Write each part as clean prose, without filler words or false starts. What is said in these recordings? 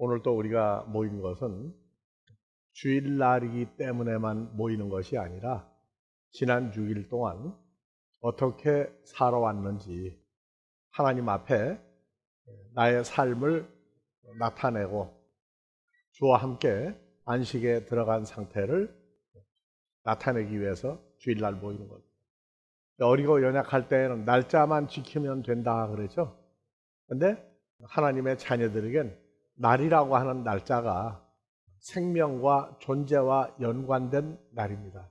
오늘 또 우리가 모인 것은 주일날이기 때문에만 모이는 것이 아니라 지난 6일 동안 어떻게 살아왔는지 하나님 앞에 나의 삶을 나타내고 주와 함께 안식에 들어간 상태를 나타내기 위해서 주일날 모이는 겁니다. 어리고 연약할 때에는 날짜만 지키면 된다 그러죠. 그런데 하나님의 자녀들에겐 날이라고 하는 날짜가 생명과 존재와 연관된 날입니다.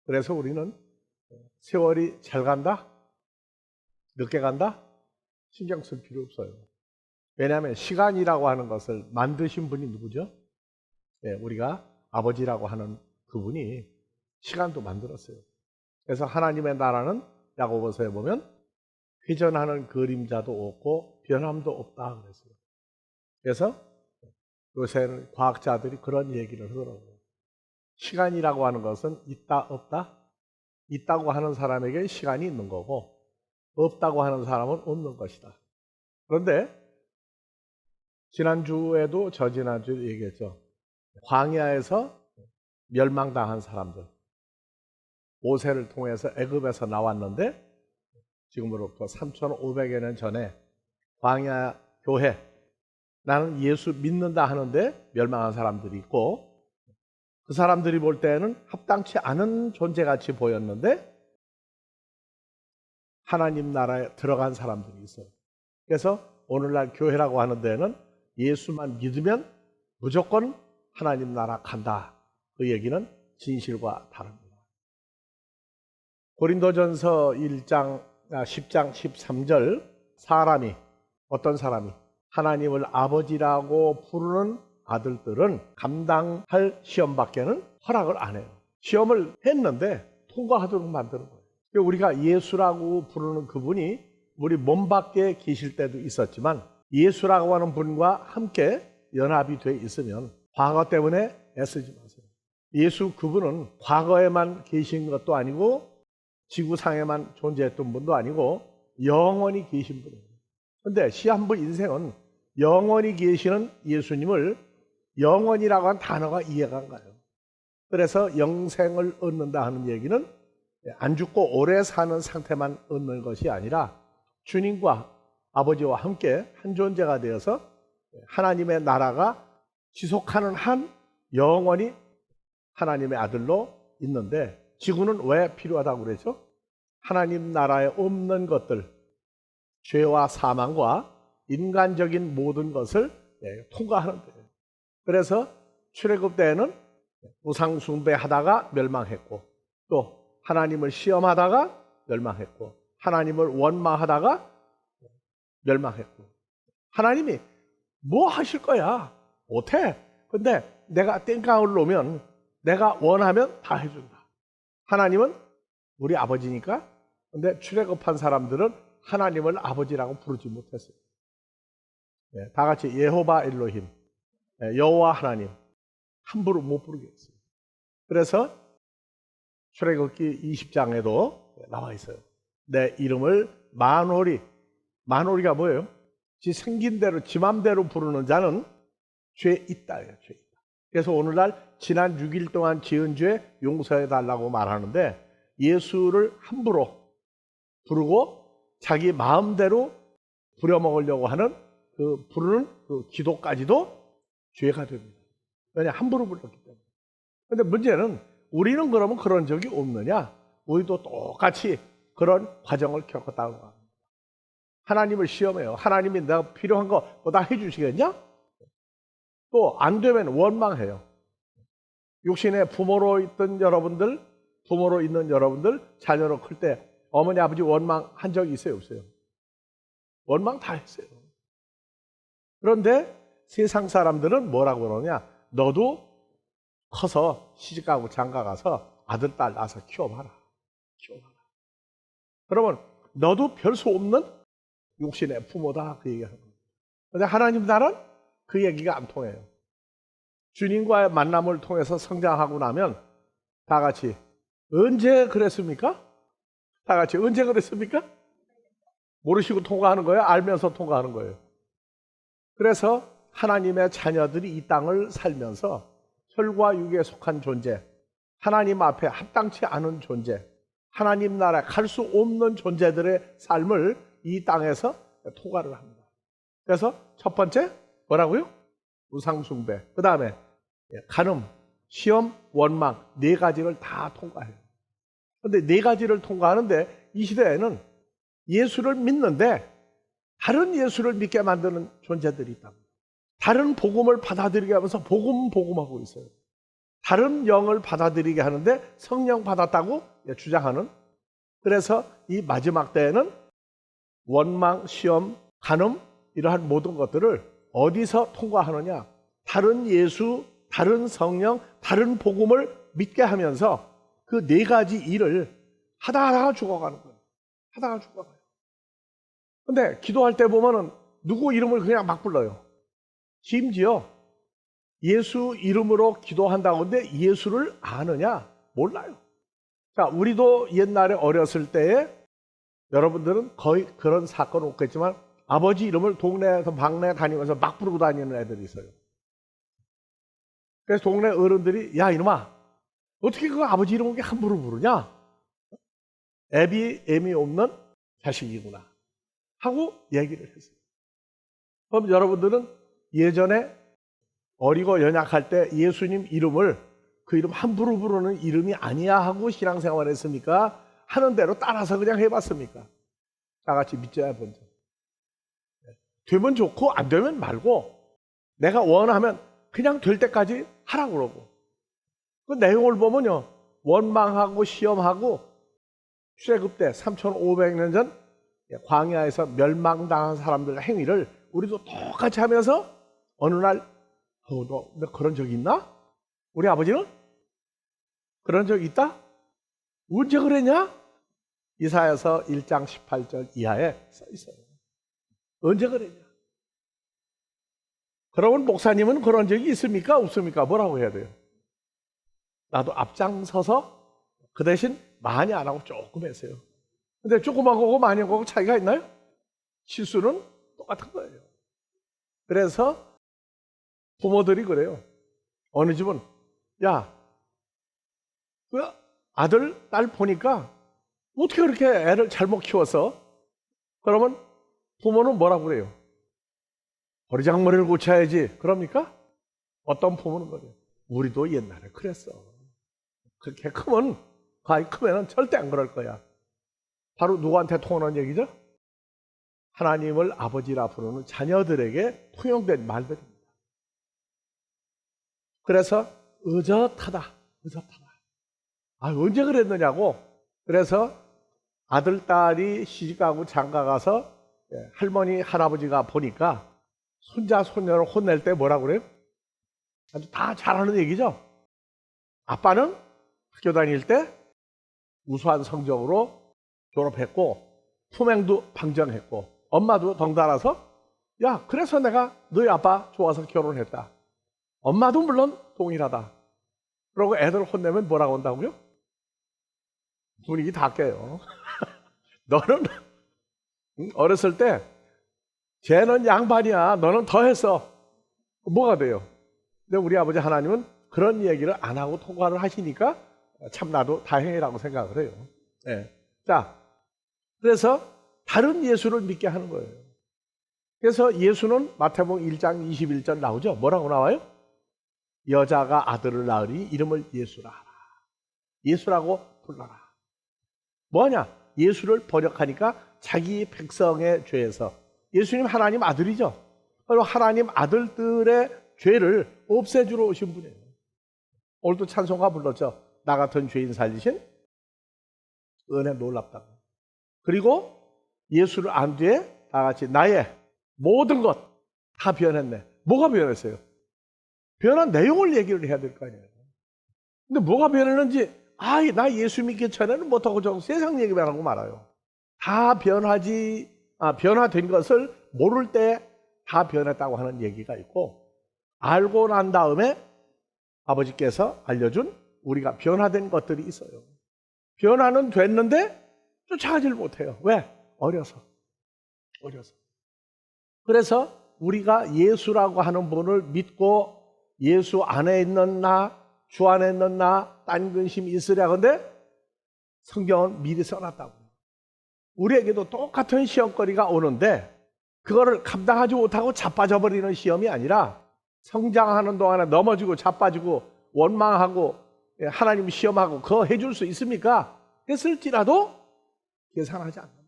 그래서 우리는 세월이 잘 간다? 늦게 간다? 신경 쓸 필요 없어요. 왜냐하면 시간이라고 하는 것을 만드신 분이 누구죠? 우리가 아버지라고 하는 그분이 시간도 만들었어요. 그래서 하나님의 나라는 야고보서에 보면 회전하는 그림자도 없고 변함도 없다 그랬어요. 그래서 요새는 과학자들이 그런 얘기를 하더라고요. 시간이라고 하는 것은 있다 없다? 있다고 하는 사람에게 시간이 있는 거고 없다고 하는 사람은 없는 것이다. 그런데 지난주에도 저지난주에도 얘기했죠. 광야에서 멸망당한 사람들, 모세를 통해서 애굽에서 나왔는데 지금으로부터 3,500여 년 전에 광야 교회, 나는 예수 믿는다 하는데 멸망한 사람들이 있고, 그 사람들이 볼 때는 합당치 않은 존재같이 보였는데 하나님 나라에 들어간 사람들이 있어요. 그래서 오늘날 교회라고 하는 데는 예수만 믿으면 무조건 하나님 나라 간다. 그 얘기는 진실과 다릅니다. 고린도전서 10장 13절, 어떤 사람이 하나님을 아버지라고 부르는 아들들은 감당할 시험밖에는 허락을 안 해요. 시험을 했는데 통과하도록 만드는 거예요. 우리가 예수라고 부르는 그분이 우리 몸 밖에 계실 때도 있었지만 예수라고 하는 분과 함께 연합이 돼 있으면 과거 때문에 애쓰지 마세요. 예수 그분은 과거에만 계신 것도 아니고 지구상에만 존재했던 분도 아니고 영원히 계신 분이에요. 그런데 시한부 인생은 영원히 계시는 예수님을 영원이라고 하는 단어가 이해가 안 가요. 그래서 영생을 얻는다 하는 얘기는 안 죽고 오래 사는 상태만 얻는 것이 아니라 주님과 아버지와 함께 한 존재가 되어서 하나님의 나라가 지속하는 한 영원히 하나님의 아들로 있는데, 지구는 왜 필요하다고 그러죠? 하나님 나라에 없는 것들, 죄와 사망과 인간적인 모든 것을 통과하는 데예요. 그래서 출애굽 때에는 우상 숭배하다가 멸망했고, 또 하나님을 시험하다가 멸망했고, 하나님을 원망하다가 멸망했고, 하나님이 뭐 하실 거야? 못해. 근데 내가 땡깡을 놓으면 내가 원하면 다 해준다. 하나님은 우리 아버지니까. 근데 출애굽한 사람들은 하나님을 아버지라고 부르지 못했어요. 다 같이 여호와 엘로힘, 여호와 하나님 함부로 못 부르게 했어요. 그래서 출애굽기 20장에도 나와 있어요. 내 이름을 만홀이가 뭐예요? 지 생긴 대로 지 맘대로 부르는 자는 죄 있다예요. 죄 있다. 그래서 오늘날 지난 6일 동안 지은 죄 용서해 달라고 말하는데, 예수를 함부로 부르고 자기 마음대로 부려먹으려고 하는 그 부르는 그 기도까지도 죄가 됩니다. 왜냐? 함부로 불렀기 때문에. 그런데 문제는 우리는 그러면 그런 적이 없느냐? 우리도 똑같이 그런 과정을 겪었다는 겁니다. 하나님을 시험해요. 하나님이 내가 필요한 거 다 해주시겠냐? 또 안 되면 원망해요. 육신의 부모로 있는 여러분들, 자녀로 클 때 어머니 아버지 원망한 적이 있어요, 없어요? 원망 다 했어요. 그런데 세상 사람들은 뭐라고 그러냐? 너도 커서 시집가고 장가가서 아들 딸 낳아서 키워봐라. 그러면 너도 별 수 없는 육신의 부모다, 그 얘기하는 거예요. 그런데 하나님 나라는 그 얘기가 안 통해요. 주님과의 만남을 통해서 성장하고 나면 다 같이 언제 그랬습니까? 다 같이 언제 그랬습니까? 모르시고 통과하는 거예요? 알면서 통과하는 거예요? 그래서 하나님의 자녀들이 이 땅을 살면서 혈과 육에 속한 존재, 하나님 앞에 합당치 않은 존재, 하나님 나라에 갈 수 없는 존재들의 삶을 이 땅에서 통과를 합니다. 그래서 첫 번째 뭐라고요? 우상숭배. 그 다음에 간음, 시험, 원망 네 가지를 다 통과해요. 그런데 네 가지를 통과하는데 이 시대에는 예수를 믿는데 다른 예수를 믿게 만드는 존재들이 있다고. 다른 복음을 받아들이게 하면서 복음하고 있어요. 다른 영을 받아들이게 하는데 성령 받았다고 주장하는. 그래서 이 마지막 때에는 원망, 시험, 간음 이러한 모든 것들을 어디서 통과하느냐? 다른 예수, 다른 성령, 다른 복음을 믿게 하면서 그 네 가지 일을 하다가 죽어가는 거예요. 하다가 죽어가요. 근데 기도할 때 보면은 누구 이름을 그냥 막 불러요. 심지어 예수 이름으로 기도한다고 하는데 예수를 아느냐? 몰라요. 자, 우리도 옛날에 어렸을 때에 여러분들은 거의 그런 사건은 없겠지만 아버지 이름을 동네에서 방네 다니면서 막 부르고 다니는 애들이 있어요. 그래서 동네 어른들이 야 이놈아 어떻게 그 아버지 이름을 함부로 부르냐? 애비 없는 자식이구나 하고 얘기를 했어요. 그럼 여러분들은 예전에 어리고 연약할 때 예수님 이름을 그 이름 함부로 부르는 이름이 아니야 하고 신앙생활 했습니까? 하는 대로 따라서 그냥 해봤습니까? 다 같이 믿져야 본죠. 되면 좋고 안 되면 말고 내가 원하면 그냥 될 때까지 하라고 그러고 그 내용을 보면요 원망하고 시험하고 출애굽 때 3,500년 전 광야에서 멸망당한 사람들 행위를 우리도 똑같이 하면서 어느 날 너 그런 적 있나? 우리 아버지는? 그런 적 있다? 언제 그랬냐? 이사야서 1장 18절 이하에 써 있어요. 언제 그랬냐? 그러면 목사님은 그런 적이 있습니까? 없습니까? 뭐라고 해야 돼요? 나도 앞장서서 그 대신 많이 안 하고 조금 했어요. 근데 조그만 거고 많이 한 거고 차이가 있나요? 실수는 똑같은 거예요. 그래서 부모들이 그래요. 어느 집은 야, 그 아들, 딸 보니까 어떻게 그렇게 애를 잘못 키웠어? 그러면 부모는 뭐라고 그래요? 버리장머리를 고쳐야지. 그럽니까? 어떤 부모는 그래요. 우리도 옛날에 그랬어. 그렇게 크면, 가히 크면은 절대 안 그럴 거야. 바로 누구한테 통하는 얘기죠? 하나님을 아버지라 부르는 자녀들에게 통용된 말들입니다. 그래서 의젓하다. 아, 언제 그랬느냐고. 그래서 아들, 딸이 시집가고 장가가서 할머니, 할아버지가 보니까 손자, 손녀를 혼낼 때 뭐라고 그래요? 아주 다 잘하는 얘기죠. 아빠는 학교 다닐 때 우수한 성적으로 졸업했고 품행도 방정했고 엄마도 덩달아서 야 그래서 내가 너희 아빠 좋아서 결혼했다. 엄마도 물론 동일하다. 그러고 애들 혼내면 뭐라고 한다고요? 분위기 다 깨요. 너는 어렸을 때 쟤는 양반이야. 너는 더 했어. 뭐가 돼요? 근데 우리 아버지 하나님은 그런 얘기를 안 하고 통과를 하시니까 참 나도 다행이라고 생각을 해요. 네. 자, 그래서 다른 예수를 믿게 하는 거예요. 그래서 예수는 마태복음 1장 21절 나오죠. 뭐라고 나와요? 여자가 아들을 낳으리 이름을 예수라 하라. 예수라고 불러라. 뭐냐? 예수를 번역하니까 자기 백성의 죄에서 예수님 하나님 아들이죠. 그리고 하나님 아들들의 죄를 없애주러 오신 분이에요. 오늘도 찬송가 불렀죠. 나 같은 죄인 살리신 은혜 놀랍다고. 그리고 예수를 안 뒤에 다 같이 나의 모든 것 다 변했네. 뭐가 변했어요? 변한 내용을 얘기를 해야 될 거 아니에요. 근데 뭐가 변했는지 나 예수 믿기 전에는 못하고 저 세상 얘기만 하고 말아요. 다 변화된 것을 모를 때 다 변했다고 하는 얘기가 있고 알고 난 다음에 아버지께서 알려준 우리가 변화된 것들이 있어요. 변화는 됐는데 쫓아가질 못해요. 왜? 어려서. 그래서 우리가 예수라고 하는 분을 믿고 예수 안에 있는 나, 주 안에 있는 나, 딴 근심이 있으랴. 근데 성경은 미리 써놨다고. 우리에게도 똑같은 시험거리가 오는데 그거를 감당하지 못하고 자빠져버리는 시험이 아니라 성장하는 동안에 넘어지고 자빠지고 원망하고 하나님 시험하고 그거 해줄 수 있습니까? 했을지라도 계산하지 않는다.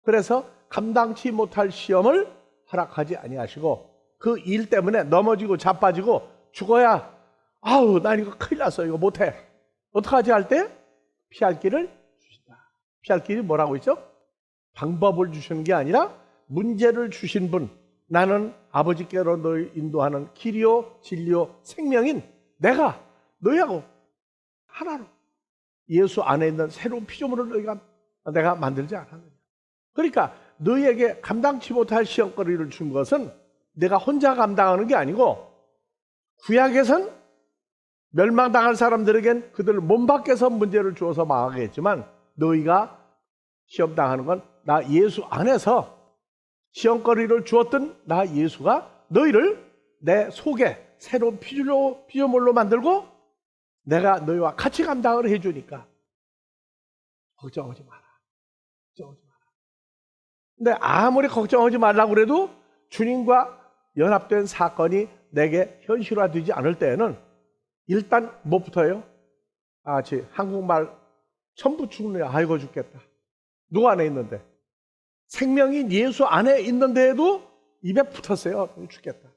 그래서 감당치 못할 시험을 허락하지 아니하시고 그 일 때문에 넘어지고 자빠지고 죽어야 아우 난 이거 큰일 났어 이거 못해 어떡하지 할 때 피할 길을 주신다. 피할 길이 뭐라고 있죠? 방법을 주시는 게 아니라 문제를 주신 분, 나는 아버지께로 너를 인도하는 길이요 진리요 생명인 내가 너희하고 하나로 예수 안에 있는 새로운 피조물을 내가 만들지 않았느냐. 그러니까 너희에게 감당치 못할 시험거리를 준 것은 내가 혼자 감당하는 게 아니고 구약에선 멸망당할 사람들에겐 그들 몸 밖에서 문제를 주어서 망하게 했지만 너희가 시험당하는 건 나 예수 안에서 시험거리를 주었던 나 예수가 너희를 내 속에 새로운 피조물로 만들고 내가 너희와 같이 감당을 해주니까 걱정하지 마라. 걱정하지 마라. 근데 아무리 걱정하지 말라고 그래도 주님과 연합된 사건이 내게 현실화되지 않을 때에는 일단 뭐부터예요? 같이 한국말 전부 죽네. 아이고 죽겠다. 누구 안에 있는데? 생명이 예수 안에 있는데도 입에 붙었어요. 죽겠다.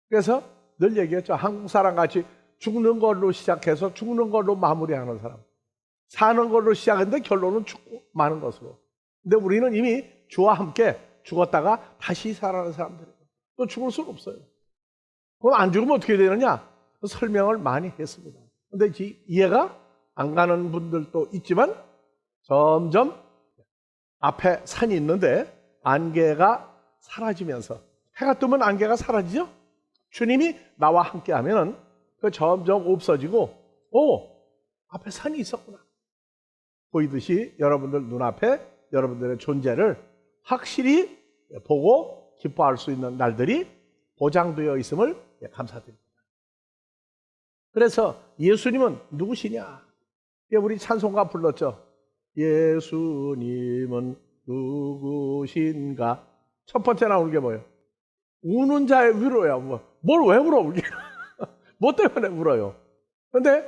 그래서 늘 얘기했죠. 한국 사람 같이 죽는 걸로 시작해서 죽는 걸로 마무리하는 사람. 사는 걸로 시작했는데 결론은 죽고 마는 것으로. 근데 우리는 이미 주와 함께 죽었다가 다시 살아나는 사람들이에요. 또 죽을 수는 없어요. 그럼 안 죽으면 어떻게 되느냐? 그 설명을 많이 했습니다. 근데 이해가 안 가는 분들도 있지만 점점 앞에 산이 있는데 안개가 사라지면서 해가 뜨면 안개가 사라지죠? 주님이 나와 함께 하면은 그 점점 없어지고 앞에 산이 있었구나. 보이듯이 여러분들 눈앞에 여러분들의 존재를 확실히 보고 기뻐할 수 있는 날들이 보장되어 있음을 감사드립니다. 그래서 예수님은 누구시냐? 우리 찬송가 불렀죠. 예수님은 누구신가? 첫 번째 나오는 게 뭐예요? 우는 자의 위로야. 뭘 왜 울어? 뭐 때문에 울어요? 근데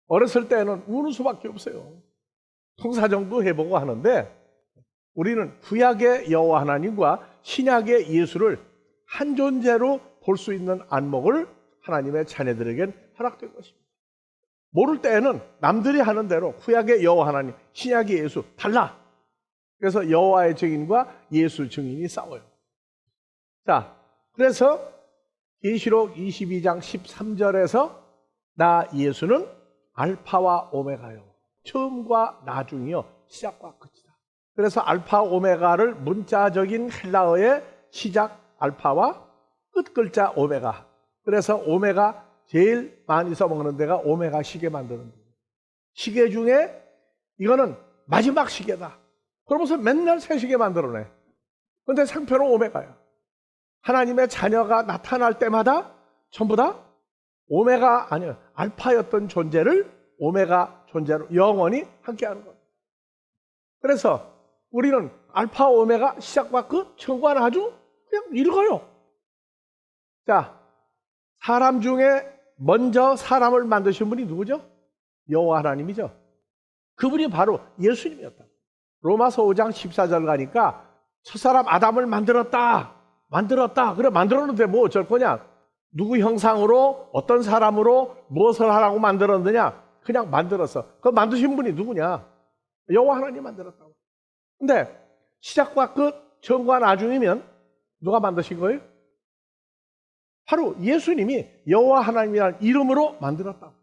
어렸을 때는 우는 수밖에 없어요. 통사정도 해보고 하는데 우리는 구약의 여호와 하나님과 신약의 예수를 한 존재로 볼 수 있는 안목을 하나님의 자녀들에겐 허락된 것입니다. 모를 때에는 남들이 하는 대로 구약의 여호와 하나님, 신약의 예수 달라. 그래서 여호와의 증인과 예수 증인이 싸워요. 자, 그래서 계시록 22장 13절에서 나 예수는 알파와 오메가요. 처음과 나중이요. 시작과 끝이다. 그래서 알파 오메가를 문자적인 헬라어의 시작 알파와 끝 글자 오메가. 그래서 오메가 제일 많이 써먹는 데가 오메가 시계 만드는 데. 시계 중에 이거는 마지막 시계다. 그러면서 맨날 새 시계 만들어내. 그런데 상표는 오메가야. 하나님의 자녀가 나타날 때마다 전부 다 오메가 아니요 알파였던 존재를 오메가 존재로 영원히 함께하는 거예요. 그래서 우리는 알파 오메가 시작과 끝 처음과 아주 그냥 읽어요. 자, 사람 중에 먼저 사람을 만드신 분이 누구죠? 여호와 하나님이죠. 그분이 바로 예수님이었다. 로마서 5장 14절 가니까 첫사람 아담을 만들었다. 그래 만들었는데 뭐 어쩔 거냐? 누구 형상으로 어떤 사람으로 무엇을 하라고 만들었느냐? 그냥 만들었어. 그 만드신 분이 누구냐? 여호와 하나님 만들었다고. 근데 시작과 끝, 처음과 나중이면 누가 만드신 거예요? 바로 예수님이 여호와 하나님이라는 이름으로 만들었다고.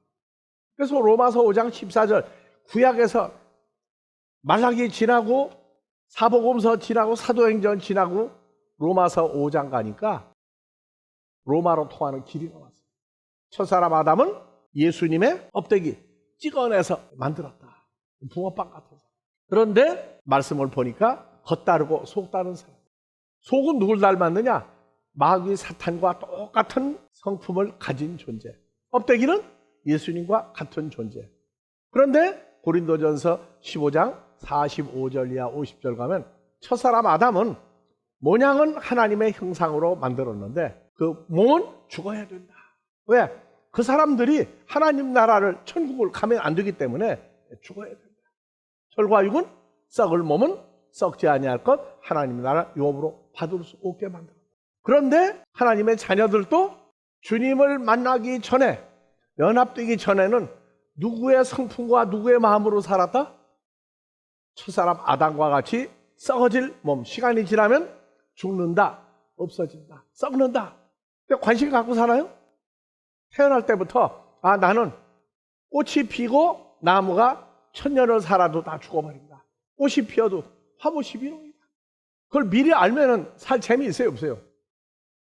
그래서 로마서 5장 14절 구약에서 말라기 지나고 사복음서 지나고 사도행전 지나고 로마서 5장 가니까 로마로 통하는 길이 나왔어요. 첫사람 아담은 예수님의 껍데기 찍어내서 만들었다. 붕어빵 같아서. 그런데 말씀을 보니까 겉다르고 속 다른 사람. 속은 누굴 닮았느냐? 마귀 사탄과 똑같은 성품을 가진 존재. 껍데기는 예수님과 같은 존재. 그런데 고린도전서 15장 45절 이하 50절 가면 첫사람 아담은 모양은 하나님의 형상으로 만들었는데 그 몸은 죽어야 된다. 왜? 그 사람들이 하나님 나라를 천국을 가면 안 되기 때문에 죽어야 된다. 혈과 육은 썩을 몸은 썩지 아니할 것 하나님 나라 유업으로 받을 수 없게 만들었다. 그런데 하나님의 자녀들도 주님을 만나기 전에 연합되기 전에는 누구의 성품과 누구의 마음으로 살았다? 첫사람 아담과 같이 썩어질 몸. 시간이 지나면 죽는다, 없어진다, 썩는다. 근데 관심 갖고 살아요? 태어날 때부터 나는 꽃이 피고 나무가 천년을 살아도 다 죽어버린다. 꽃이 피어도 화못이 비옵니다. 그걸 미리 알면은 살 재미 있어요, 없어요?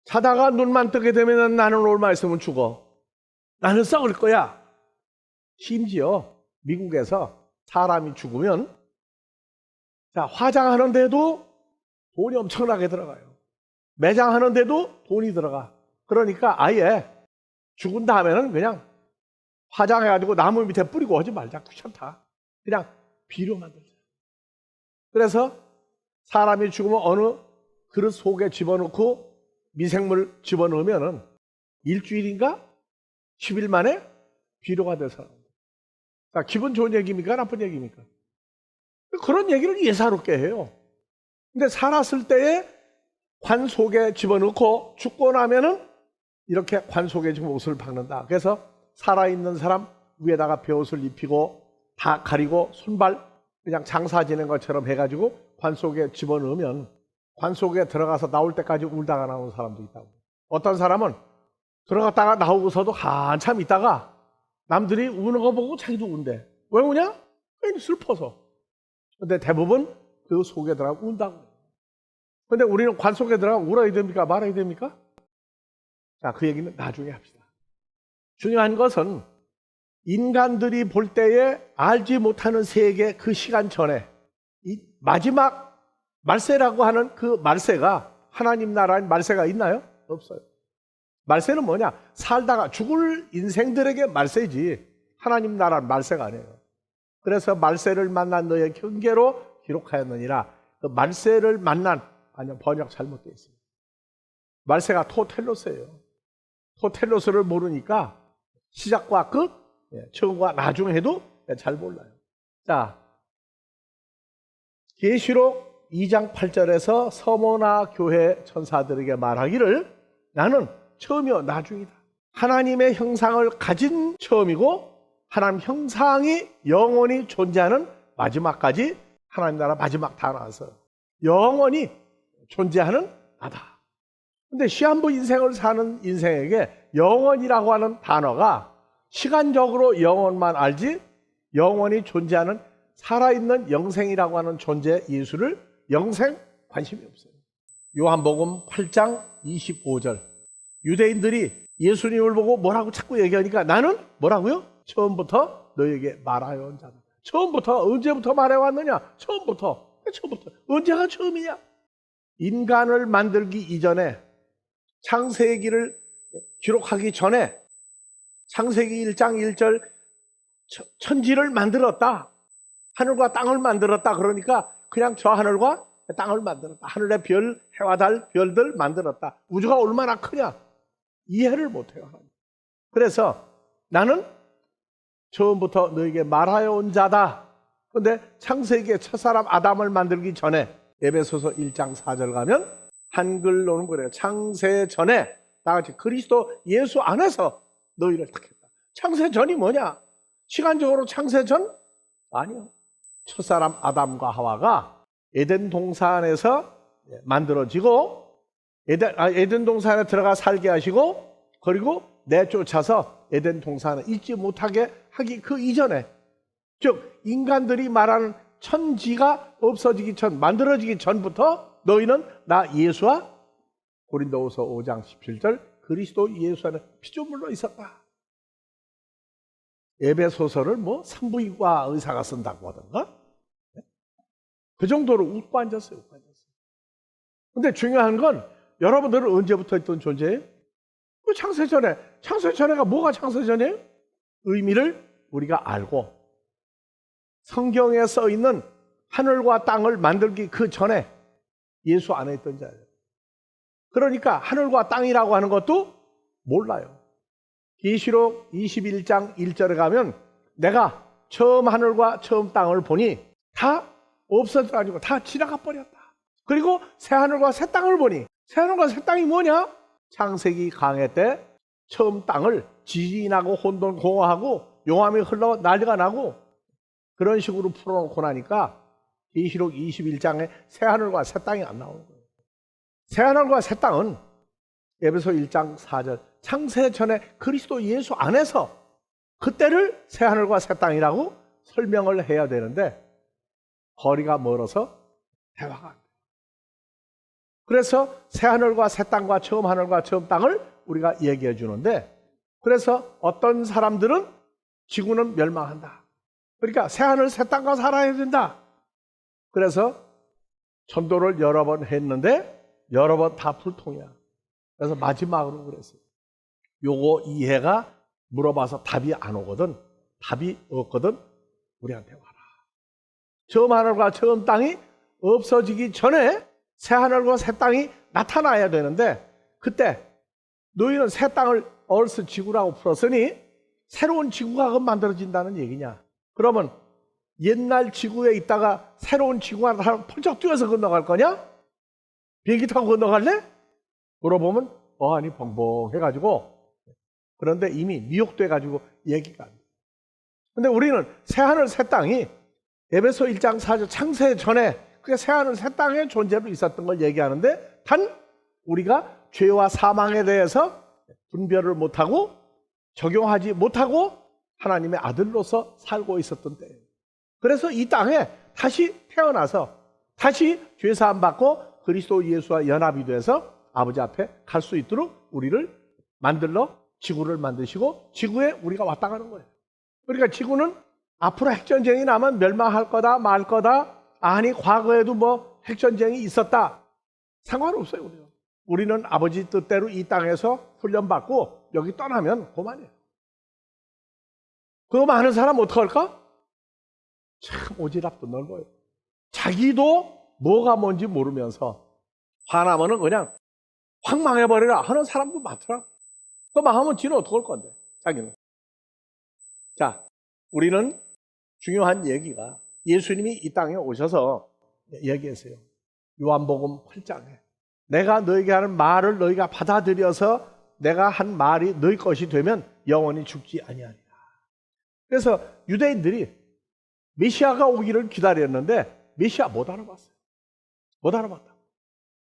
자다가 눈만 뜨게 되면 나는 얼마 있으면 죽어. 나는 썩을 거야. 심지어 미국에서 사람이 죽으면 화장하는데도 돈이 엄청나게 들어가요. 매장하는데도 돈이 들어가. 그러니까 아예 죽은 다음에는 그냥 화장해가지고 나무 밑에 뿌리고 하지 말자. 귀찮다. 그냥 비료 만들자. 그래서 사람이 죽으면 어느 그릇 속에 집어넣고 미생물 집어넣으면은 일주일인가 10일 만에 비료가 돼서. 기분 좋은 얘기입니까? 나쁜 얘기입니까? 그런 얘기를 예사롭게 해요. 근데 살았을 때에 관 속에 집어넣고 죽고 나면은 이렇게 관 속에 지금 옷을 박는다. 그래서 살아있는 사람 위에다가 베옷을 입히고 다 가리고 손발 그냥 장사 지낸 것처럼 해가지고 관 속에 집어넣으면 관 속에 들어가서 나올 때까지 울다가 나오는 사람도 있다고. 어떤 사람은 들어갔다가 나오고서도 한참 있다가 남들이 우는 거 보고 자기도 운대. 왜 우냐? 괜히 슬퍼서. 근데 대부분 그 속에 들어가 운다고. 근데 우리는 관 속에 들어가 울어야 됩니까? 말아야 됩니까? 자, 그 얘기는 나중에 합시다. 중요한 것은 인간들이 볼 때에 알지 못하는 세계 그 시간 전에 이 마지막 말세라고 하는 그 말세가 하나님 나라의 말세가 있나요? 없어요. 말세는 뭐냐? 살다가 죽을 인생들에게 말세지 하나님 나라 말세가 아니에요. 그래서 말세를 만난 너의 경계로 기록하였느니라. 그 말세를 만난 아니요, 번역 잘못되어 있습니다. 말세가 토텔로스예요. 토텔로스를 모르니까 시작과 끝, 처음과 나중 해도 잘 몰라요. 자, 계시록 2장 8절에서 서머나 교회 천사들에게 말하기를 나는 처음이요 나중이다. 하나님의 형상을 가진 처음이고 하나님 형상이 영원히 존재하는 마지막까지 하나님 나라 마지막 다 나와서 영원히 존재하는 나다. 근데 시한부 인생을 사는 인생에게 영원이라고 하는 단어가 시간적으로 영원만 알지 영원히 존재하는 살아있는 영생이라고 하는 존재 예수를 영생 관심이 없어요. 요한복음 8장 25절 유대인들이 예수님을 보고 뭐라고 자꾸 얘기하니까 나는 뭐라고요? 처음부터 너에게 말하여 온 자다. 처음부터 언제부터 말해왔느냐? 처음부터 언제가 처음이냐? 인간을 만들기 이전에 창세기를 기록하기 전에 창세기 1장 1절 천지를 만들었다. 하늘과 땅을 만들었다. 그러니까 그냥 저 하늘과 땅을 만들었다. 하늘의 별, 해와 달, 별들 만들었다. 우주가 얼마나 크냐? 이해를 못해요. 그래서 나는 처음부터 너에게 말하여 온 자다. 그런데 창세기의 첫사람 아담을 만들기 전에 에베소서 1장 4절 가면 한글로는 그래요. 창세 전에 다 같이 그리스도 예수 안에서 너희를 택했다. 창세 전이 뭐냐? 시간적으로 창세 전? 아니요. 첫사람 아담과 하와가 에덴 동산에서 만들어지고 에덴 동산에 들어가 살게 하시고 그리고 내쫓아서 에덴 동산에 있지 못하게 하기 그 이전에 즉 인간들이 말하는 천지가 없어지기 전 만들어지기 전부터 너희는 나 예수와 고린도후서 5장 17절 그리스도 예수 안에 피조물로 있었다. 에베소서를 뭐 산부인과 의사가 쓴다고 하던가 그 정도로 웃고 앉았어요. 근데 중요한 건 여러분들은 언제부터 있던 존재예요? 그 창세전에. 창세전에가 뭐가 창세전이에요? 의미를 우리가 알고 성경에 써 있는 하늘과 땅을 만들기 그 전에 예수 안에 있던 자예요. 그러니까 하늘과 땅이라고 하는 것도 몰라요. 계시록 21장 1절에 가면 내가 처음 하늘과 처음 땅을 보니 다 없어져가지고 다 지나가 버렸다. 그리고 새 하늘과 새 땅을 보니 새 하늘과 새 땅이 뭐냐? 창세기 강해 때 처음 땅을 지진이 나고 혼돈공허하고 용암이 흘러 난리가 나고 그런 식으로 풀어놓고 나니까 계시록 21장에 새 하늘과 새 땅이 안 나오는 거예요. 새 하늘과 새 땅은 에베소 1장 4절 창세 전에 그리스도 예수 안에서 그때를 새 하늘과 새 땅이라고 설명을 해야 되는데 거리가 멀어서 대화가 안 돼요. 그래서 새 하늘과 새 땅과 처음 하늘과 처음 땅을 우리가 얘기해 주는데 그래서 어떤 사람들은 지구는 멸망한다. 그러니까 새 하늘 새 땅과 살아야 된다. 그래서 전도를 여러 번 했는데 여러 번 다 불통이야. 그래서 마지막으로 그랬어요. 요거 이해가 물어봐서 답이 안 오거든. 답이 없거든. 우리한테 와라. 처음 하늘과 처음 땅이 없어지기 전에 새 하늘과 새 땅이 나타나야 되는데 그때 너희는 새 땅을 얼스 지구라고 풀었으니 새로운 지구가 만들어진다는 얘기냐? 그러면 옛날 지구에 있다가 새로운 지구가 펄쩍 뛰어서 건너갈 거냐? 비행기 타고 건너갈래? 물어보면 어안이 벙벙해가지고 그런데 이미 미혹돼가지고 얘기가 안 돼. 근데 우리는 새하늘 새 땅이 에베소 1장 4절 창세 전에 그게 새하늘 새 땅의 존재로 있었던 걸 얘기하는데 단 우리가 죄와 사망에 대해서 분별을 못하고 적용하지 못하고 하나님의 아들로서 살고 있었던 때예요. 그래서 이 땅에 다시 태어나서 다시 죄사함 받고 그리스도 예수와 연합이 돼서 아버지 앞에 갈 수 있도록 우리를 만들러 지구를 만드시고 지구에 우리가 왔다 가는 거예요. 그러니까 지구는 앞으로 핵전쟁이 나면 멸망할 거다 말 거다 아니 과거에도 뭐 핵전쟁이 있었다 상관없어요. 우리는 아버지 뜻대로 이 땅에서 훈련받고 여기 떠나면 그만이에요. 그거 많은 사람 어떡할까? 참 오지랖도 넓어요. 자기도 뭐가 뭔지 모르면서 화나면은 그냥 확 망해버리라 하는 사람도 많더라. 그 망하면 지는 어떡할 건데 자기는. 자, 우리는 중요한 얘기가 예수님이 이 땅에 오셔서 얘기했어요. 요한복음 8장에 내가 너에게 하는 말을 너희가 받아들여서 내가 한 말이 너희 것이 되면 영원히 죽지 아니하리라. 그래서 유대인들이 메시아가 오기를 기다렸는데 메시아 못 알아봤어요. 못 알아봤다.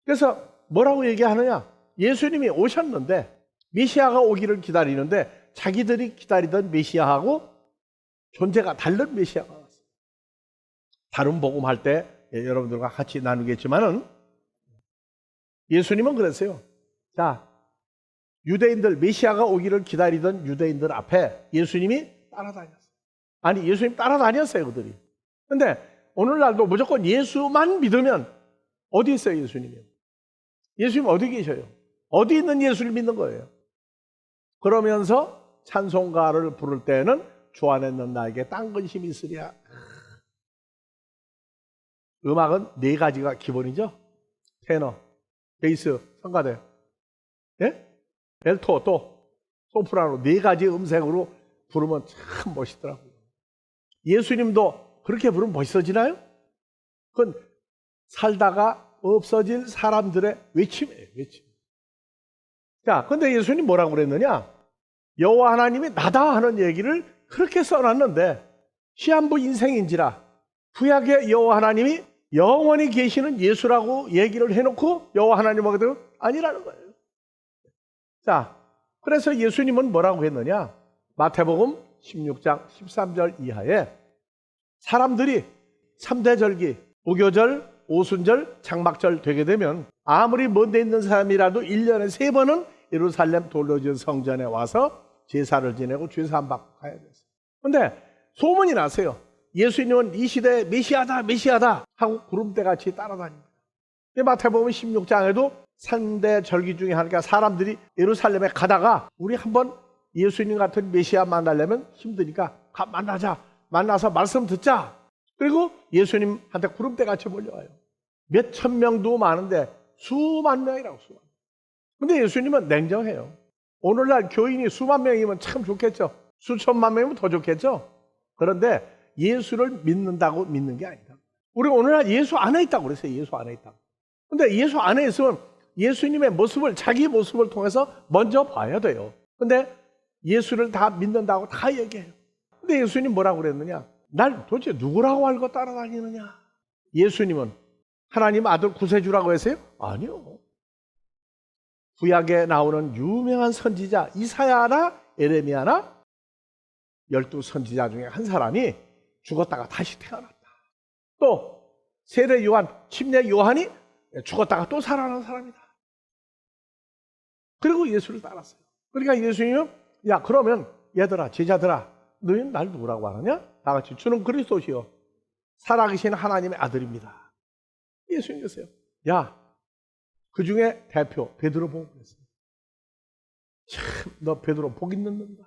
그래서 뭐라고 얘기하느냐? 예수님이 오셨는데 메시아가 오기를 기다리는데 자기들이 기다리던 메시아하고 존재가 다른 메시아가 왔어요. 다른 복음할 때 여러분들과 같이 나누겠지만은 예수님은 그랬어요. 자, 유대인들 메시아가 오기를 기다리던 유대인들 앞에 예수님이 따라다녔어요. 아니 예수님 따라다녔어요 그들이. 근데 오늘날도 무조건 예수만 믿으면 어디 있어요 예수님이? 예수님 어디 계셔요? 어디 있는 예수를 믿는 거예요? 그러면서 찬송가를 부를 때는 주 안에 있는 나에게 딴 근심이 있으랴. 음악은 네 가지가 기본이죠. 테너, 베이스, 성가대, 예? 엘토 또 소프라노 네 가지 음색으로 부르면 참 멋있더라고요. 예수님도 그렇게 부르면 멋있어지나요? 그건 살다가 없어질 사람들의 외침이에요. 외침. 자, 근데 예수님 뭐라고 그랬느냐? 여호와 하나님이 나다 하는 얘기를 그렇게 써놨는데 시한부 인생인지라 구약의 여호와 하나님이 영원히 계시는 예수라고 얘기를 해놓고 여호와 하나님하고도 아니라는 거예요. 자, 그래서 예수님은 뭐라고 했느냐? 마태복음 16장 13절 이하에 사람들이 3대 절기, 무교절, 오순절, 장막절 되게 되면 아무리 먼데 있는 사람이라도 1년에 3번은 예루살렘 돌려진 성전에 와서 제사를 지내고 죄사함 받고 가야 됐어요. 근데 소문이 났어요. 예수님은 이 시대에 메시아다 메시아다 하고 구름대같이 따라다닙니다. 마태복음 16장에도 3대 절기 중에 하나가 사람들이 예루살렘에 가다가 우리 한번 예수님 같은 메시아 만나려면 힘드니까 만나자. 만나서 말씀 듣자. 그리고 예수님한테 구름대같이 몰려와요. 몇천 명도 많은데 수만 명이라고, 수만 명. 근데 예수님은 냉정해요. 오늘날 교인이 수만 명이면 참 좋겠죠. 수천만 명이면 더 좋겠죠. 그런데 예수를 믿는다고 믿는 게 아니다. 우리 오늘날 예수 안에 있다고 그랬어요. 예수 안에 있다고. 근데 예수 안에 있으면 예수님의 모습을, 자기 모습을 통해서 먼저 봐야 돼요. 근데 예수를 다 믿는다고 다 얘기해요. 근데 예수님 뭐라고 그랬느냐? 날 도대체 누구라고 알고 따라다니느냐? 예수님은 하나님 아들 구세주라고 했어요? 아니요. 구약에 나오는 유명한 선지자 이사야나 에레미야나 12선지자 중에 한 사람이 죽었다가 다시 태어났다. 또 세례 요한, 침례 요한이 죽었다가 또 살아난 사람이다. 그리고 예수를 따랐어요. 그러니까 예수님은 야, 그러면 얘들아, 제자들아, 너희는 날 누구라고 하느냐? 다 같이 주는 그리스도시요 살아계신 하나님의 아들입니다. 예수님이었어요. 야, 그 중에 대표 베드로 보고 그랬어요. 참, 너 베드로 복 있는 놈이다.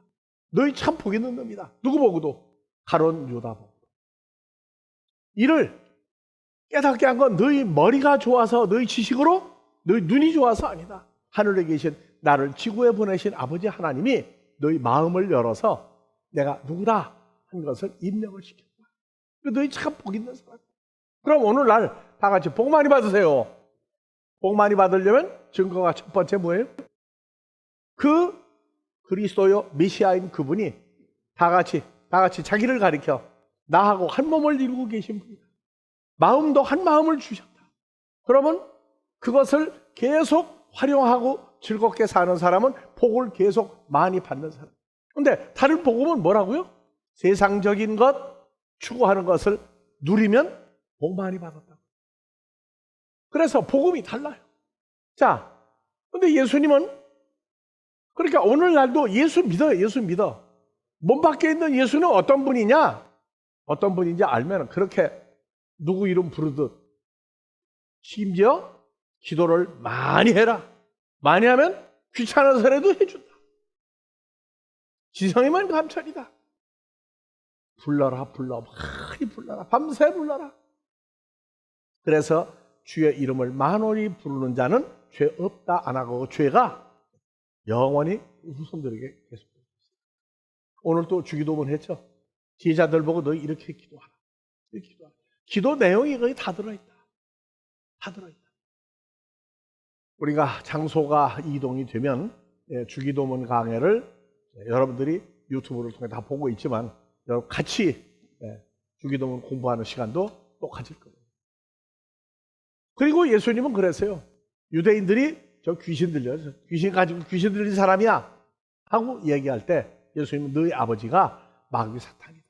너희 참 복 있는 놈이다. 누구 보고도? 가론 유다 보고. 이를 깨닫게 한 건 너희 머리가 좋아서, 너희 지식으로, 너희 눈이 좋아서 아니다. 하늘에 계신 나를 지구에 보내신 아버지 하나님이 너희 마음을 열어서 내가 누구다 한 것을 입력을 시켰다. 너희 참 복 있는 사람. 그럼 오늘날 다 같이 복 많이 받으세요. 복 많이 받으려면 증거가 첫 번째 뭐예요? 그 그리스도요 메시아인 그분이 다 같이 자기를 가리켜 나하고 한 몸을 이루고 계신 분이다. 마음도 한 마음을 주셨다. 그러면 그것을 계속 활용하고 즐겁게 사는 사람은 복을 계속 많이 받는 사람. 그런데 다른 복음은 뭐라고요? 세상적인 것, 추구하는 것을 누리면 복 많이 받았다. 그래서 복음이 달라요. 자, 근데 예수님은 그러니까 오늘날도 예수 믿어요. 예수 믿어. 몸 밖에 있는 예수는 어떤 분이냐? 어떤 분인지 알면 그렇게 누구 이름 부르듯 심지어 기도를 많이 해라. 많이 하면 귀찮아서라도 해준다. 지성이면 감천이다. 불러라, 많이 불러라. 밤새 불러라. 그래서 주의 이름을 만원히 부르는 자는 죄 없다 안 하고 죄가 영원히 후손들에게 계속됩니다. 오늘 또 주기도문 했죠. 제자들 보고 너희 이렇게 기도하라. 이렇게 기도하라. 기도 내용이 거의 다 들어있다. 다 들어있다. 우리가 장소가 이동이 되면 주기도문 강해를 여러분들이 유튜브를 통해 다 보고 있지만 여러분 같이 주기도문 공부하는 시간도 또 가질 거예요. 그리고 예수님은 그랬어요. 유대인들이 저 귀신 들려요. 귀신 가지고 귀신 들린 사람이야 하고 얘기할 때 예수님은 너희 아버지가 마귀 사탄이다.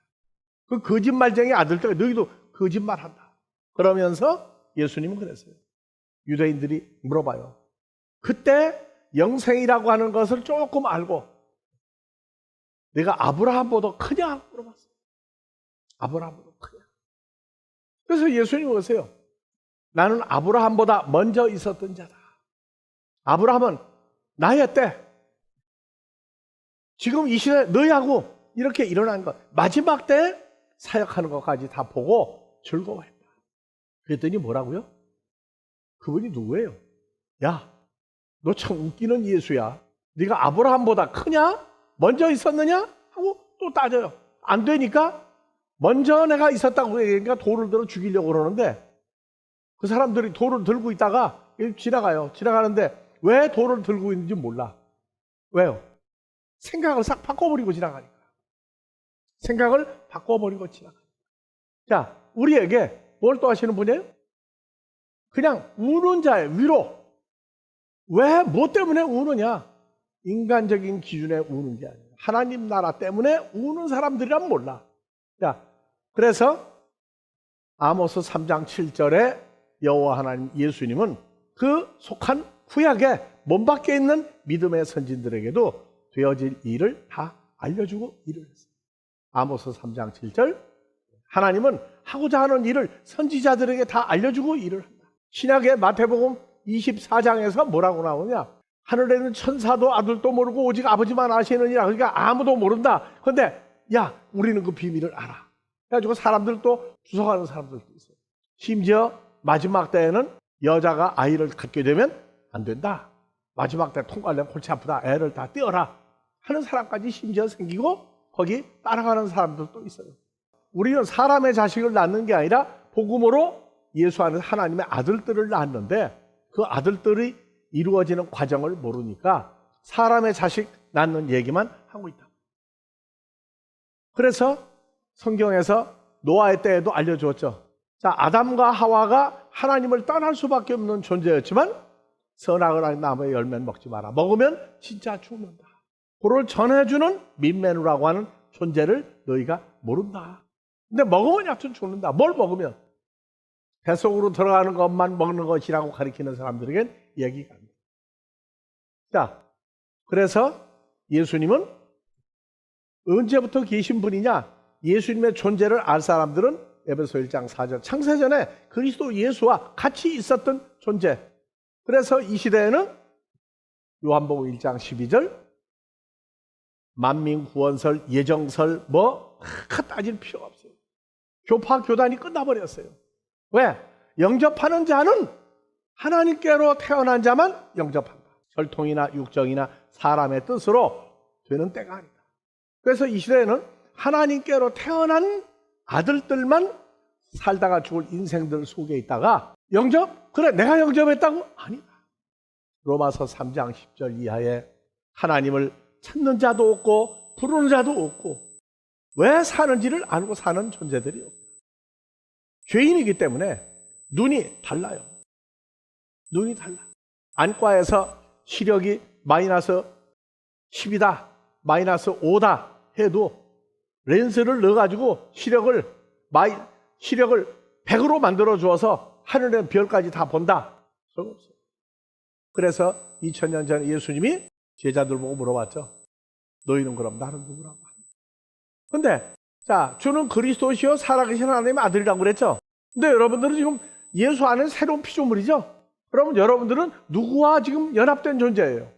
그 거짓말쟁이 아들들 너희도 거짓말한다. 그러면서 예수님은 그랬어요. 유대인들이 물어봐요. 그때 영생이라고 하는 것을 조금 알고 내가 아브라함보다 크냐? 물어봤어요. 아브라함보다 크냐? 그래서 예수님이 오세요. 나는 아브라함보다 먼저 있었던 자다. 아브라함은 나의 때 지금 이 시대 너희하고 이렇게 일어난 것 마지막 때 사역하는 것까지 다 보고 즐거워했다. 그랬더니 뭐라고요? 그분이 누구예요? 야, 너 참 웃기는 예수야. 네가 아브라함보다 크냐? 먼저 있었느냐? 하고 또 따져요. 안 되니까 먼저 내가 있었다고 얘기하니까 돌을 들어 죽이려고 그러는데 그 사람들이 돌을 들고 있다가 지나가요. 지나가는데 왜 돌을 들고 있는지 몰라. 왜요? 생각을 싹 바꿔버리고 지나가니까. 생각을 바꿔버리고 지나가니까. 자, 우리에게 뭘 또 하시는 분이에요? 그냥 우는 자의 위로. 왜? 뭐 때문에 우느냐? 인간적인 기준에 우는 게 아니에요. 하나님 나라 때문에 우는 사람들이란 몰라. 자, 그래서 아모스 3장 7절에 여호와 하나님 예수님은 그 속한 구약에 몸 밖에 있는 믿음의 선진들에게도 되어질 일을 다 알려주고 일을 했어요. 아모스 3장 7절 하나님은 하고자 하는 일을 선지자들에게 다 알려주고 일을 한다. 신약의 마태복음 24장에서 뭐라고 나오냐? 하늘에는 천사도 아들도 모르고 오직 아버지만 아시느니라. 그러니까 아무도 모른다. 그런데 야, 우리는 그 비밀을 알아. 그래가지고 사람들도 주석하는 사람들도 있어요. 심지어 마지막 때에는 여자가 아이를 갖게 되면 안 된다. 마지막 때 통과하려면 골치 아프다. 애를 다 떼어라 하는 사람까지 심지어 생기고 거기 따라가는 사람들도 있어요. 우리는 사람의 자식을 낳는 게 아니라 복음으로 예수 안에서 하나님의 아들들을 낳았는데 그 아들들이 이루어지는 과정을 모르니까 사람의 자식 낳는 얘기만 하고 있다. 그래서 성경에서 노아의 때에도 알려주었죠. 자, 아담과 하와가 하나님을 떠날 수밖에 없는 존재였지만 선악을 아는 나무의 열매는 먹지 마라. 먹으면 진짜 죽는다. 그걸 전해주는 민메누라고 하는 존재를 너희가 모른다. 근데 먹으면 약간 죽는다. 뭘 먹으면? 뱃속으로 들어가는 것만 먹는 것이라고 가리키는 사람들에겐 얘기가 안 돼. 자, 그래서 예수님은 언제부터 계신 분이냐? 예수님의 존재를 알 사람들은 에베소 1장 4절 창세전에 그리스도 예수와 같이 있었던 존재. 그래서 이 시대에는 요한복음 1장 12절 만민구원설, 예정설 따질 필요가 없어요. 교파 교단이 끝나버렸어요. 왜? 영접하는 자는 하나님께로 태어난 자만 영접한다. 혈통이나 육정이나 사람의 뜻으로 되는 때가 아니다. 그래서 이 시대에는 하나님께로 태어난 아들들만 살다가 죽을 인생들 속에 있다가 영접? 그래 내가 영접했다고? 아니다. 로마서 3장 10절 이하에 하나님을 찾는 자도 없고 부르는 자도 없고 왜 사는지를 알고 사는 존재들이 없다. 죄인이기 때문에 눈이 달라요. 눈이 달라. 안과에서 시력이 마이너스 10이다, 마이너스 5다 해도 렌즈를 넣어가지고 시력을 100으로 만들어 주어서 하늘의 별까지 다 본다. 소용없어요. 그래서 2000년 전 예수님이 제자들 보고 물어봤죠. 너희는 그럼 나는 누구라고 하냐? 근데 자, 주는 그리스도시요 살아계신 하나님의 아들이라고 그랬죠. 근데 여러분들은 지금 예수 안에 새로운 피조물이죠. 그러면 여러분들은 누구와 지금 연합된 존재예요.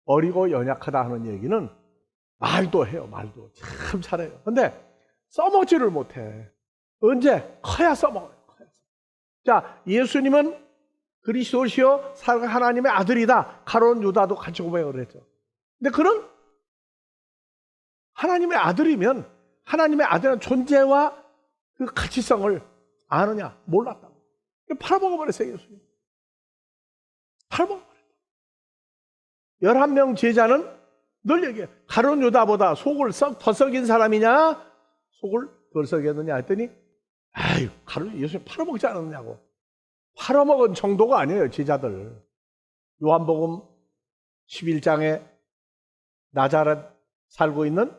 어리고 연약하다 하는 얘기는 말도 해요. 말도 참 잘해요. 근데 써먹지를 못해. 언제? 커야 써먹어요. 자, 예수님은 그리스도시요 하나님의 아들이다. 가룟 유다도 같이 고백을 했죠. 근데 그는 하나님의 아들이면 하나님의 아들의 존재와 그 가치성을 아느냐? 몰랐다고. 팔아먹어버렸어요, 예수님. 팔아먹어버렸다. 11명 제자는 늘 얘기해요. 가룟 유다보다 속을 더 썩인 사람이냐? 속을 덜 썩였느냐 했더니 아유, 예수님 팔아먹지 않았냐고. 팔아먹은 정도가 아니에요, 제자들. 요한복음 11장에 나자렛 살고 있는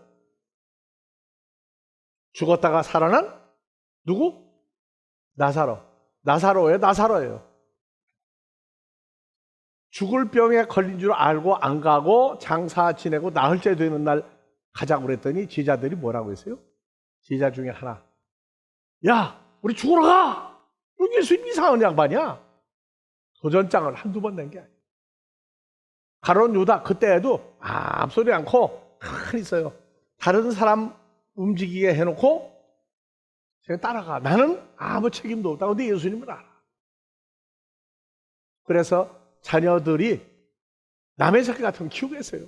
죽었다가 살아난 누구? 나사로예요. 죽을 병에 걸린 줄 알고 안 가고 장사 지내고 나흘째 되는 날 가자고 그랬더니 제자들이 뭐라고 했어요? 제자 중에 하나, 야, 우리 죽으러 가! 예수님 이상한 양반이야. 도전장을 한두 번 낸 게 아니에요. 가룟 유다 그때에도 암소리 않고 가만히 있어요. 다른 사람 움직이게 해놓고 제가 따라가. 나는 아무 책임도 없다. 근데 예수님은 알아. 그래서 자녀들이 남의 새끼 같은 거 키우겠어요.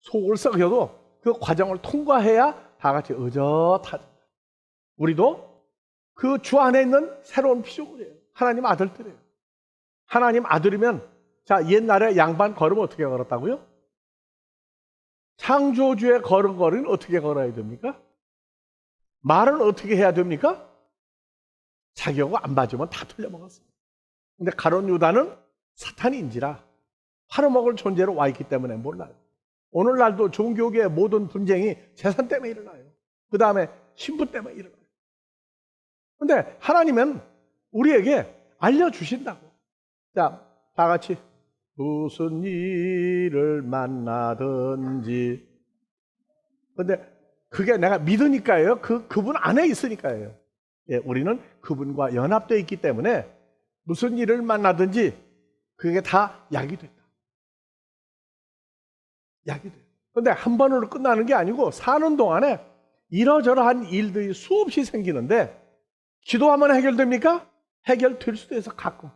속을 썩여도 그 과정을 통과해야 다 같이 의젓하다. 우리도 그 주 안에 있는 새로운 피조물이에요. 하나님 아들들이에요. 하나님 아들이면 자, 옛날에 양반 걸으면 어떻게 걸었다고요? 창조주의 걸음걸이는 어떻게 걸어야 됩니까? 말은 어떻게 해야 됩니까? 자기하고 안 맞으면 다 틀려먹었어요. 근데 가룟 유다는 사탄인지라 팔아먹을 존재로 와 있기 때문에 몰라요. 오늘날도 종교계의 모든 분쟁이 재산 때문에 일어나요. 그 다음에 신분 때문에 일어나요. 근데 하나님은 우리에게 알려주신다고. 자, 다 같이 무슨 일을 만나든지. 근데 그게 내가 믿으니까예요. 그분 안에 있으니까예요. 예, 우리는 그분과 연합되어 있기 때문에 무슨 일을 만나든지 그게 다 약이 된다. 약이 돼요. 그런데 한 번으로 끝나는 게 아니고 사는 동안에 이러저러한 일들이 수없이 생기는데 기도하면 해결됩니까? 해결될 수도 있어, 가끔.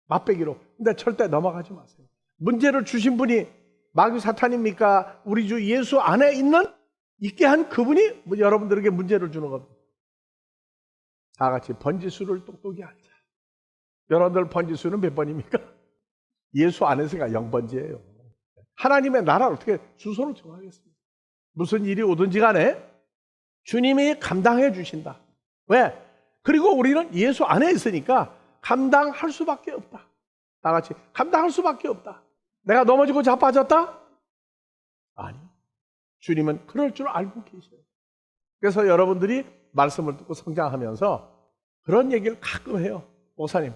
맛배기로. 근데 절대 넘어가지 마세요. 문제를 주신 분이 마귀 사탄입니까? 우리 주 예수 안에 있게 한 그분이 여러분들에게 문제를 주는 겁니다. 다 같이 번지수를 똑똑히 알자. 여러분들 번지수는 몇 번입니까? 예수 안에서가 0번지예요. 하나님의 나라를 어떻게 주소를 정하겠습니까? 무슨 일이 오든지 간에 주님이 감당해 주신다. 왜? 그리고 우리는 예수 안에 있으니까 감당할 수밖에 없다. 다 같이 감당할 수밖에 없다. 내가 넘어지고 자빠졌다? 아니, 주님은 그럴 줄 알고 계셔요. 그래서 여러분들이 말씀을 듣고 성장하면서 그런 얘기를 가끔 해요. 목사님,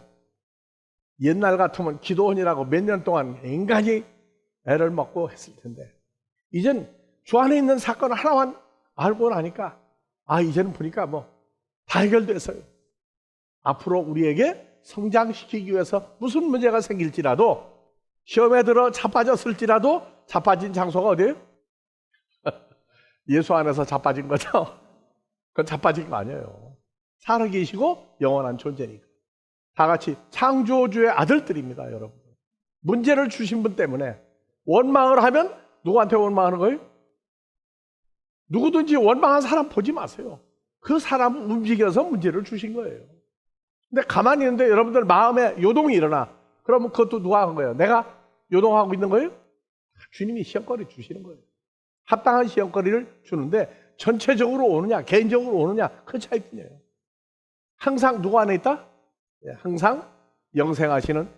옛날 같으면 기도원이라고 몇 년 동안 인간이 애를 먹고 했을 텐데 이젠 주 안에 있는 사건 하나만 알고 나니까 이제는 보니까 다 해결됐어요. 앞으로 우리에게 성장시키기 위해서 무슨 문제가 생길지라도 시험에 들어 자빠졌을지라도 자빠진 장소가 어디예요? 예수 안에서 자빠진 거죠. 그건 자빠진 거 아니에요. 살아계시고 영원한 존재니까. 다 같이 창조주의 아들들입니다, 여러분. 문제를 주신 분 때문에 원망을 하면 누구한테 원망하는 거예요? 누구든지 원망한 사람 보지 마세요. 그 사람은 움직여서 문제를 주신 거예요. 근데 가만히 있는데 여러분들 마음에 요동이 일어나. 그러면 그것도 누가 한 거예요? 내가 요동하고 있는 거예요? 주님이 시험거리 주시는 거예요. 합당한 시험거리를 주는데 전체적으로 오느냐 개인적으로 오느냐 그 차이뿐이에요. 항상 누구 안에 있다? 항상 영생하시는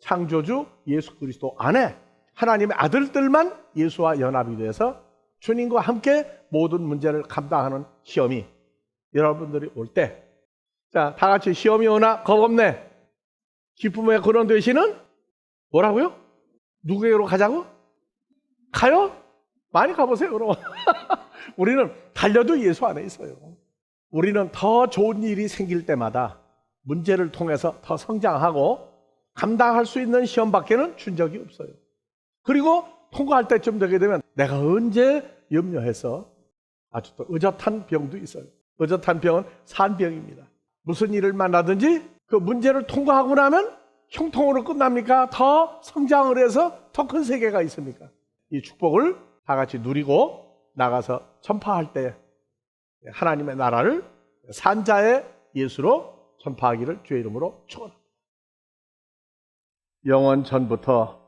창조주 예수 그리스도 안에 하나님의 아들들만 예수와 연합이 돼서 주님과 함께 모든 문제를 감당하는 시험이 여러분들이 올 때, 자, 다 같이 시험이 오나 겁없네. 기쁨의 근원 되시는 뭐라고요? 누구에게로 가자고? 가요? 많이 가보세요, 그럼. 우리는 달려도 예수 안에 있어요. 우리는 더 좋은 일이 생길 때마다 문제를 통해서 더 성장하고 감당할 수 있는 시험밖에는 준 적이 없어요. 그리고 통과할 때쯤 되게 되면 내가 언제 염려해서 아주 또 의젓한 병도 있어요. 의젓한 병은 산병입니다. 무슨 일을 만나든지 그 문제를 통과하고 나면 형통으로 끝납니까? 더 성장을 해서 더 큰 세계가 있습니까? 이 축복을 다 같이 누리고 나가서 전파할 때 하나님의 나라를 산자의 예수로 전파하기를 주의 이름으로 축원합니다. 영원 전부터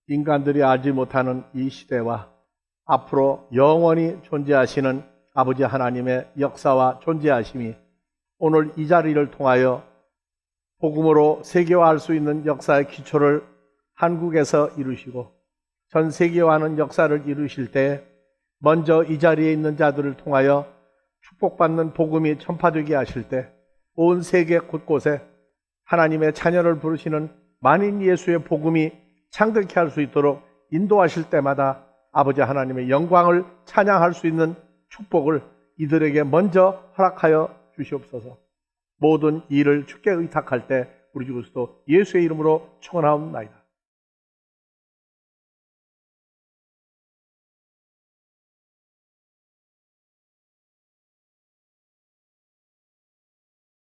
인간들이 알지 못하는 이 시대와 앞으로 영원히 존재하시는 아버지 하나님의 역사와 존재하심이 오늘 이 자리를 통하여 복음으로 세계화할 수 있는 역사의 기초를 한국에서 이루시고 전 세계화하는 역사를 이루실 때 먼저 이 자리에 있는 자들을 통하여 축복받는 복음이 전파되게 하실 때 온 세계 곳곳에 하나님의 자녀를 부르시는 만인 예수의 복음이 창득케 할 수 있도록 인도하실 때마다 아버지 하나님의 영광을 찬양할 수 있는 축복을 이들에게 먼저 허락하여 주시옵소서. 모든 일을 주께 의탁할 때 우리 주 그리스도 예수의 이름으로 축원하옵나이다.